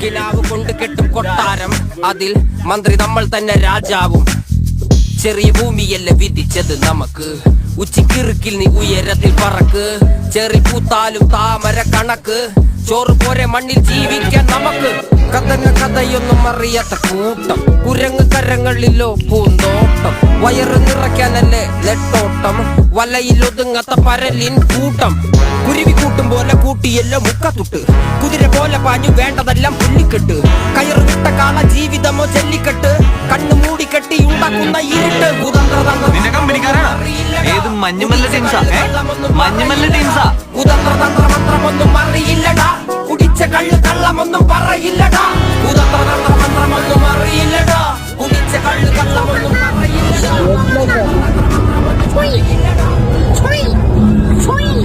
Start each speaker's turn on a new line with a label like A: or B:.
A: കിനാവ് കൊണ്ട് കെട്ടും കൊട്ടാരം, അതിൽ മന്ത്രി നമ്മൾ തന്നെ രാജാവും. ചെറിയ ഭൂമിയല്ല വിധിച്ചത് നമുക്ക്, ഉച്ചിക്കിറുക്കിൽ നീ ഉയരത്തിൽ പറക്ക്. ചെറി പൂത്താലും താമര കണക്ക്, ചോറ് പോരെ മണ്ണിൽ ജീവിക്കാൻ നമുക്ക്. കഥയൊന്നും അറിയാത്ത കൂട്ടം, കുരങ്ങ് കരങ്ങളിലോ പൂന്തോട്ടം. വയറ് നിറയ്ക്കാനല്ലേ നെട്ടോട്ടം, വലയിൽ ഒതുങ്ങാത്ത പരലിൻ കൂട്ടം. കുരുവി കൂട്ടും പോലെ കൂട്ടിയല്ലോ മുക്കത്തുട്ട്, കുതിര പോലെ പാഞ്ഞു വേണ്ടതെല്ലാം പുള്ളിക്കെട്ട്. കയറ് വിട്ട കാള ജീവിതമോ ജല്ലിക്കെട്ട്, കണ്ണു മൂടിക്കെട്ടി ഉണ്ടാക്കുന്ന ഇരുട്ട്.
B: മഞ്ഞുമല്ല